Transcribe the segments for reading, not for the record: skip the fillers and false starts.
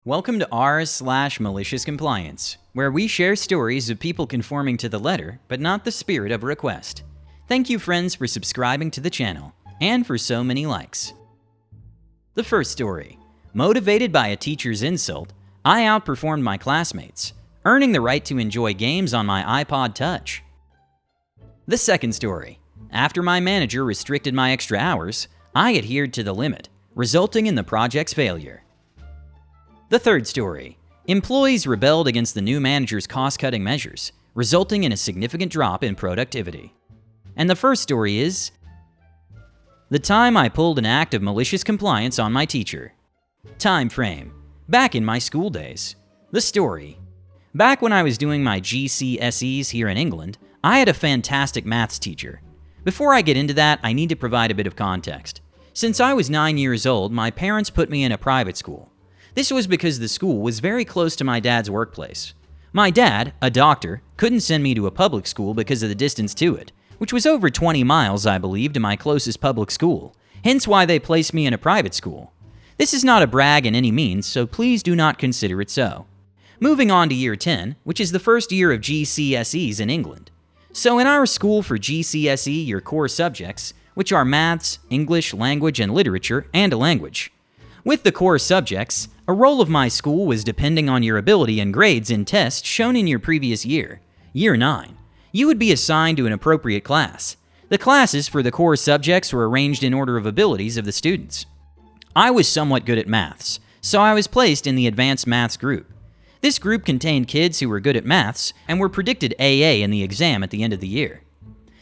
Welcome to r/Malicious Compliance, where we share stories of people conforming to the letter, but not the spirit of a request. Thank you, friends, for subscribing to the channel, and for so many likes. The first story. Motivated by a teacher's insult, I outperformed my classmates, earning the right to enjoy games on my iPod Touch. The second story. After my manager restricted my extra hours, I adhered to the limit, resulting in the project's failure. The third story. Employees rebelled against the new manager's cost-cutting measures, resulting in a significant drop in productivity. And the first story is the time I pulled an act of malicious compliance on my teacher. Time frame. Back in my school days. The story. Back when I was doing my GCSEs here in England, I had a fantastic maths teacher. Before I get into that, I need to provide a bit of context. Since I was 9 years old, my parents put me in a private school. This was because the school was very close to my dad's workplace. My dad, a doctor, couldn't send me to a public school because of the distance to it, which was over 20 miles, I believe, to my closest public school, hence why they placed me in a private school. This is not a brag in any means, so please do not consider it so. Moving on to year 10, which is the first year of GCSEs in England. So in our school for GCSE, your core subjects, which are maths, English, language, and literature, and a language. With the core subjects, a role of my school was depending on your ability and grades in tests shown in your previous year, year 9. You would be assigned to an appropriate class. The classes for the core subjects were arranged in order of abilities of the students. I was somewhat good at maths, so I was placed in the advanced maths group. This group contained kids who were good at maths and were predicted AA in the exam at the end of the year.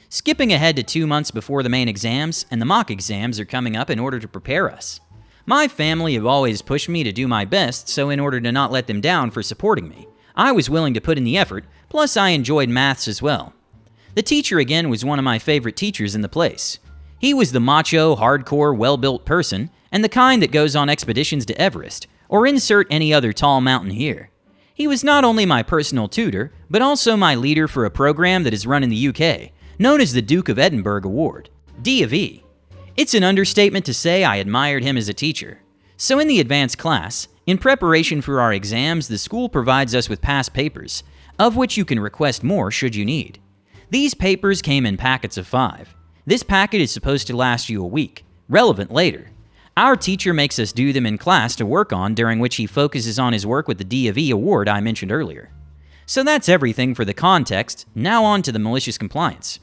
Skipping ahead to 2 months before the main exams, and the mock exams are coming up in order to prepare us. My family have always pushed me to do my best, so in order to not let them down for supporting me, I was willing to put in the effort, plus I enjoyed maths as well. The teacher again was one of my favorite teachers in the place. He was the macho, hardcore, well-built person, and the kind that goes on expeditions to Everest, or insert any other tall mountain here. He was not only my personal tutor, but also my leader for a program that is run in the UK, known as the Duke of Edinburgh Award, D of E. It's an understatement to say I admired him as a teacher. So in the advanced class, in preparation for our exams, the school provides us with past papers, of which you can request more should you need. These papers came in packets of 5. This packet is supposed to last you a week, relevant later. Our teacher makes us do them in class to work on, during which he focuses on his work with the D of E award I mentioned earlier. So that's everything for the context, now on to the malicious compliance.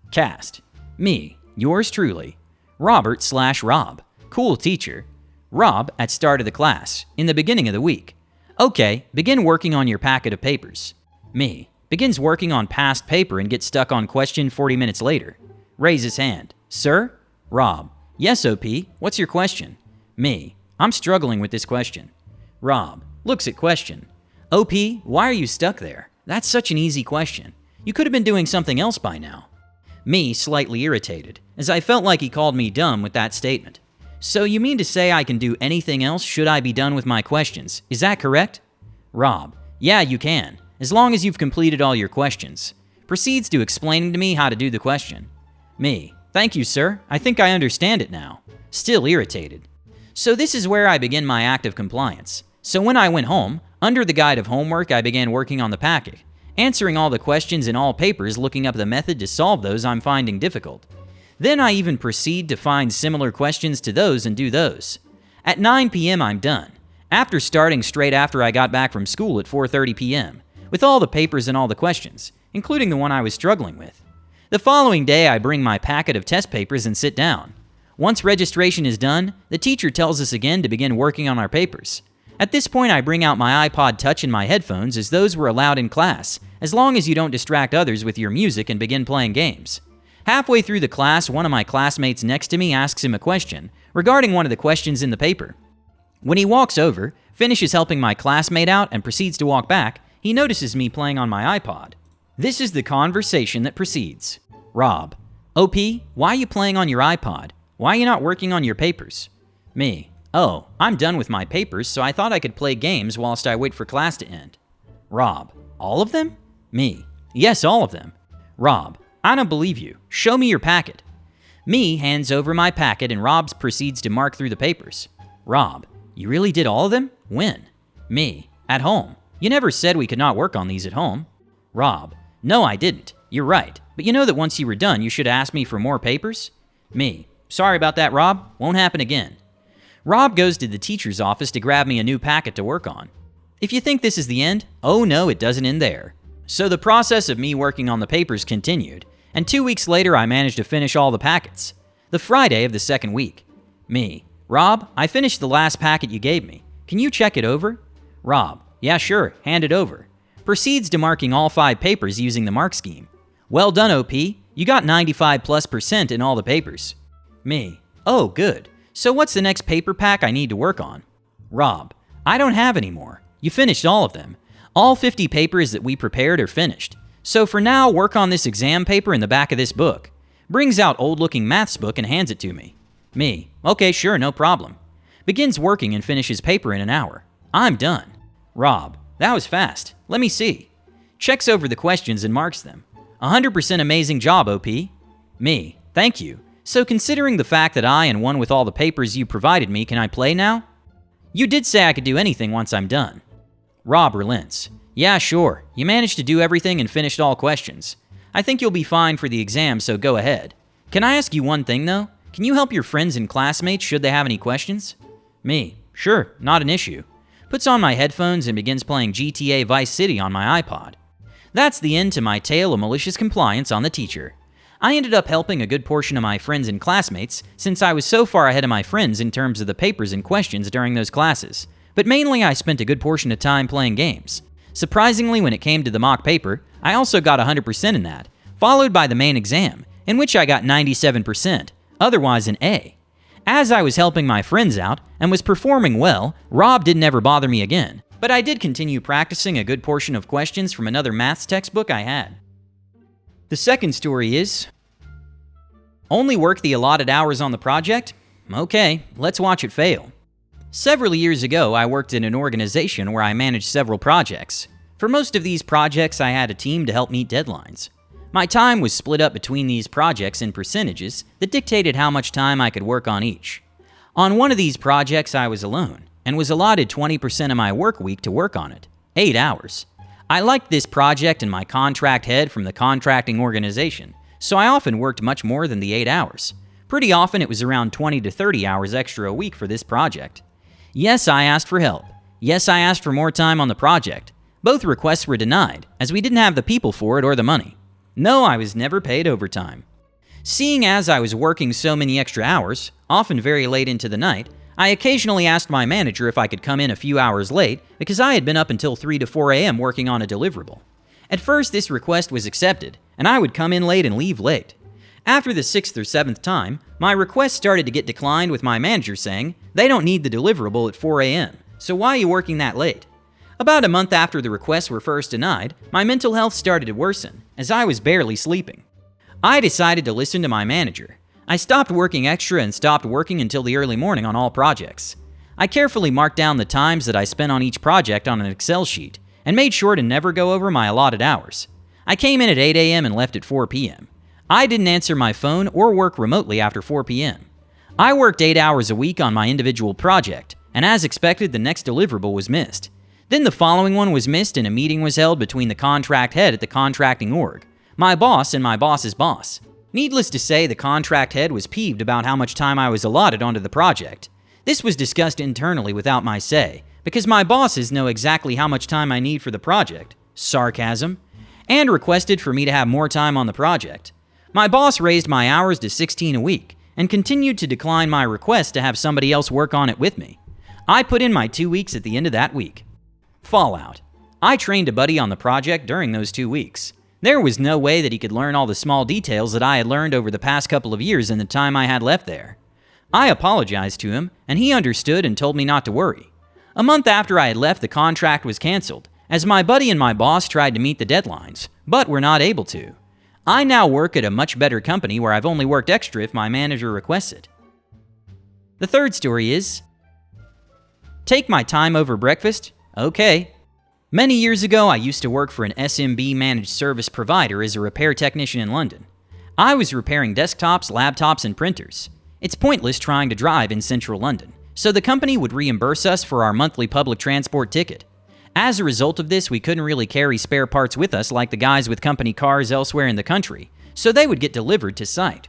Cast. Me, yours truly. Robert/Rob, cool teacher. Rob, at start of the class, in the beginning of the week. Okay, begin working on your packet of papers. Me, begins working on past paper and gets stuck on question 40 minutes later. Raise his hand. Sir? Rob, yes, OP, what's your question? Me, I'm struggling with this question. Rob, looks at question. OP, why are you stuck there? That's such an easy question. You could have been doing something else by now. Me, slightly irritated, as I felt like he called me dumb with that statement. So you mean to say I can do anything else should I be done with my questions, is that correct? Rob, yeah, you can, as long as you've completed all your questions. Proceeds to explaining to me how to do the question. Me, thank you, sir, I think I understand it now. Still irritated. So this is where I begin my act of compliance. So when I went home, under the guide of homework I began working on the packet. Answering all the questions in all papers, looking up the method to solve those I'm finding difficult. Then I even proceed to find similar questions to those and do those. At 9 p.m. I'm done, after starting straight after I got back from school at 4:30 p.m., with all the papers and all the questions, including the one I was struggling with. The following day I bring my packet of test papers and sit down. Once registration is done, the teacher tells us again to begin working on our papers. At this point, I bring out my iPod Touch and my headphones, as those were allowed in class, as long as you don't distract others with your music, and begin playing games. Halfway through the class, one of my classmates next to me asks him a question regarding one of the questions in the paper. When he walks over, finishes helping my classmate out, and proceeds to walk back, he notices me playing on my iPod. This is the conversation that proceeds. Rob, OP, why are you playing on your iPod? Why are you not working on your papers? Me, oh, I'm done with my papers, so I thought I could play games whilst I wait for class to end. Rob, all of them? Me, yes, all of them. Rob, I don't believe you. Show me your packet. Me hands over my packet and Rob proceeds to mark through the papers. Rob, you really did all of them? When? Me. At home. You never said we could not work on these at home. Rob. No, I didn't. You're right. But you know that once you were done, you should ask me for more papers? Me. Sorry about that, Rob. Won't happen again. Rob goes to the teacher's office to grab me a new packet to work on. If you think this is the end, oh no, it doesn't end there. So the process of me working on the papers continued, and 2 weeks later I managed to finish all the packets. The Friday of the second week. Me. Rob, I finished the last packet you gave me. Can you check it over? Rob. Yeah, sure. Hand it over. Proceeds to marking all 5 papers using the mark scheme. Well done, OP. You got 95+% in all the papers. Me. Oh, good. So what's the next paper pack I need to work on? Rob. I don't have any more. You finished all of them. All 50 papers that we prepared are finished. So for now, work on this exam paper in the back of this book. Brings out old-looking maths book and hands it to me. Me. Okay, sure, no problem. Begins working and finishes paper in an hour. I'm done. Rob. That was fast. Let me see. Checks over the questions and marks them. 100% amazing job, OP. Me. Thank you. So considering the fact that I won with all the papers you provided me, can I play now? You did say I could do anything once I'm done. Rob relents. Yeah, sure. You managed to do everything and finished all questions. I think you'll be fine for the exam, so go ahead. Can I ask you one thing, though? Can you help your friends and classmates should they have any questions? Me. Sure, not an issue. Puts on my headphones and begins playing GTA Vice City on my iPod. That's the end to my tale of malicious compliance on the teacher. I ended up helping a good portion of my friends and classmates since I was so far ahead of my friends in terms of the papers and questions during those classes. But mainly I spent a good portion of time playing games. Surprisingly, when it came to the mock paper, I also got 100% in that, followed by the main exam, in which I got 97%, otherwise an A. As I was helping my friends out and was performing well, Rob didn't ever bother me again, but I did continue practicing a good portion of questions from another maths textbook I had. The second story is, only work the allotted hours on the project? Okay, let's watch it fail. Several years ago, I worked in an organization where I managed several projects. For most of these projects, I had a team to help meet deadlines. My time was split up between these projects in percentages that dictated how much time I could work on each. On one of these projects, I was alone and was allotted 20% of my work week to work on it, 8 hours. I liked this project and my contract head from the contracting organization, so I often worked much more than the 8 hours. Pretty often, it was around 20 to 30 hours extra a week for this project. Yes, I asked for help. Yes, I asked for more time on the project. Both requests were denied, as we didn't have the people for it or the money. No, I was never paid overtime. Seeing as I was working so many extra hours, often very late into the night, I occasionally asked my manager if I could come in a few hours late because I had been up until 3 to 4 a.m. working on a deliverable. At first, this request was accepted, and I would come in late and leave late. After the 6th or 7th time, my request started to get declined with my manager saying, they don't need the deliverable at 4 a.m., so why are you working that late? About a month after the requests were first denied, my mental health started to worsen, as I was barely sleeping. I decided to listen to my manager. I stopped working extra and stopped working until the early morning on all projects. I carefully marked down the times that I spent on each project on an Excel sheet, and made sure to never go over my allotted hours. I came in at 8 a.m. and left at 4 p.m. I didn't answer my phone or work remotely after 4 p.m. I worked 8 hours a week on my individual project, and as expected, the next deliverable was missed. Then the following one was missed and a meeting was held between the contract head at the contracting org, my boss and my boss's boss. Needless to say, the contract head was peeved about how much time I was allotted onto the project. This was discussed internally without my say, because my bosses know exactly how much time I need for the project, sarcasm, and requested for me to have more time on the project. My boss raised my hours to 16 a week and continued to decline my request to have somebody else work on it with me. I put in my 2 weeks at the end of that week. Fallout. I trained a buddy on the project during those 2 weeks. There was no way that he could learn all the small details that I had learned over the past couple of years in the time I had left there. I apologized to him, and he understood and told me not to worry. A month after I had left, the contract was canceled, as my buddy and my boss tried to meet the deadlines, but were not able to. I now work at a much better company where I've only worked extra if my manager requests it. The third story is, take my time over breakfast? Okay. Many years ago, I used to work for an SMB managed service provider as a repair technician in London. I was repairing desktops, laptops, and printers. It's pointless trying to drive in central London, so the company would reimburse us for our monthly public transport ticket. As a result of this, we couldn't really carry spare parts with us like the guys with company cars elsewhere in the country, so they would get delivered to site.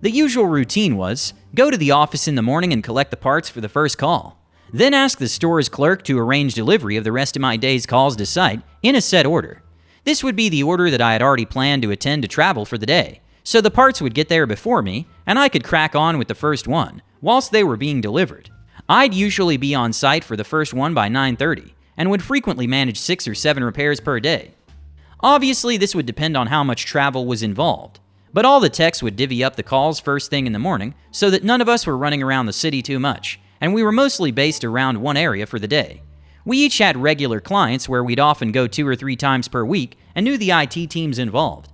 The usual routine was, go to the office in the morning and collect the parts for the first call. Then ask the store's clerk to arrange delivery of the rest of my day's calls to site in a set order. This would be the order that I had already planned to attend to travel for the day, so the parts would get there before me, and I could crack on with the first one, whilst they were being delivered. I'd usually be on site for the first one by 9:30, and would frequently manage 6 or 7 repairs per day. Obviously, this would depend on how much travel was involved, but all the techs would divvy up the calls first thing in the morning so that none of us were running around the city too much, and we were mostly based around one area for the day. We each had regular clients where we'd often go 2 or 3 times per week and knew the IT teams involved.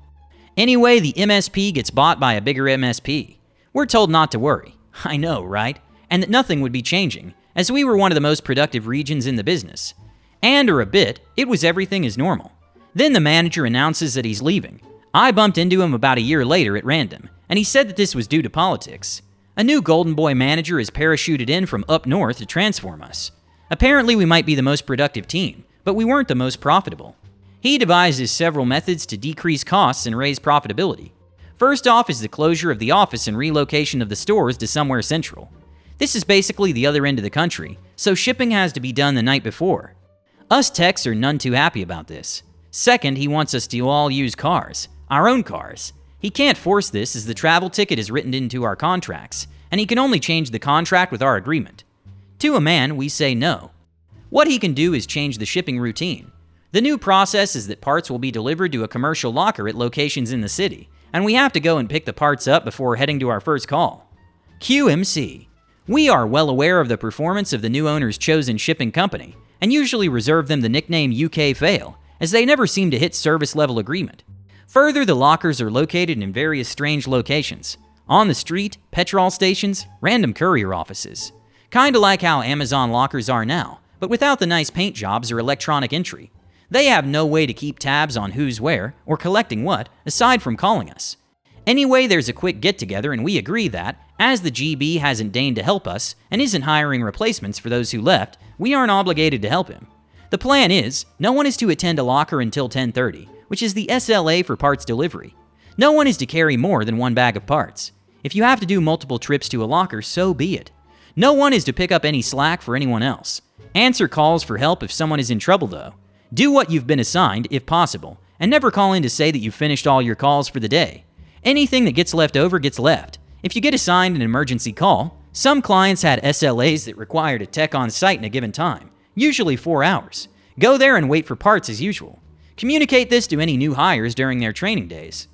Anyway, the MSP gets bought by a bigger MSP. We're told not to worry. I know, right? And that nothing would be changing, as we were one of the most productive regions in the business. And or a bit, it was everything as normal. Then the manager announces that he's leaving. I bumped into him about a year later at random, and he said that this was due to politics. A new Golden Boy manager is parachuted in from up north to transform us. Apparently we might be the most productive team, but we weren't the most profitable. He devises several methods to decrease costs and raise profitability. First off is the closure of the office and relocation of the stores to somewhere central. This is basically the other end of the country, so shipping has to be done the night before. Us techs are none too happy about this. Second, he wants us to all use cars, our own cars. He can't force this as the travel ticket is written into our contracts, and he can only change the contract with our agreement. To a man, we say no. What he can do is change the shipping routine. The new process is that parts will be delivered to a commercial locker at locations in the city, and we have to go and pick the parts up before heading to our first call. QMC. We are well aware of the performance of the new owner's chosen shipping company, and usually reserve them the nickname UK Fail, as they never seem to hit service level agreement. Further, the lockers are located in various strange locations. On the street, petrol stations, random courier offices. Kinda like how Amazon lockers are now, but without the nice paint jobs or electronic entry. They have no way to keep tabs on who's where, or collecting what, aside from calling us. Anyway, there's a quick get-together and we agree that, as the GB hasn't deigned to help us, and isn't hiring replacements for those who left, we aren't obligated to help him. The plan is, no one is to attend a locker until 10:30, which is the SLA for parts delivery. No one is to carry more than 1 bag of parts. If you have to do multiple trips to a locker, so be it. No one is to pick up any slack for anyone else. Answer calls for help if someone is in trouble though. Do what you've been assigned, if possible, and never call in to say that you've finished all your calls for the day. Anything that gets left over gets left. If you get assigned an emergency call, some clients had SLAs that required a tech on site in a given time, usually 4 hours. Go there and wait for parts as usual. Communicate this to any new hires during their training days.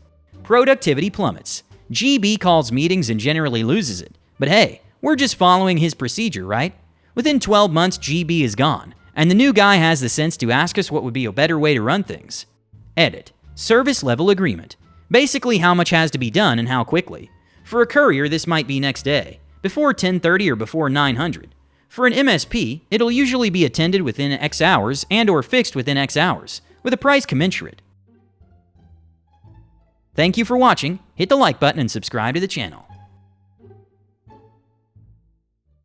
Productivity plummets. GB calls meetings and generally loses it. But hey, we're just following his procedure, right? Within 12 months, GB is gone, and the new guy has the sense to ask us what would be a better way to run things. Edit. Service level agreement. Basically how much has to be done and how quickly. For a courier, this might be next day, before 10:30 or before 900. For an MSP, it'll usually be attended within X hours and or fixed within X hours, with a price commensurate. Thank you for watching. Hit the like button and subscribe to the channel.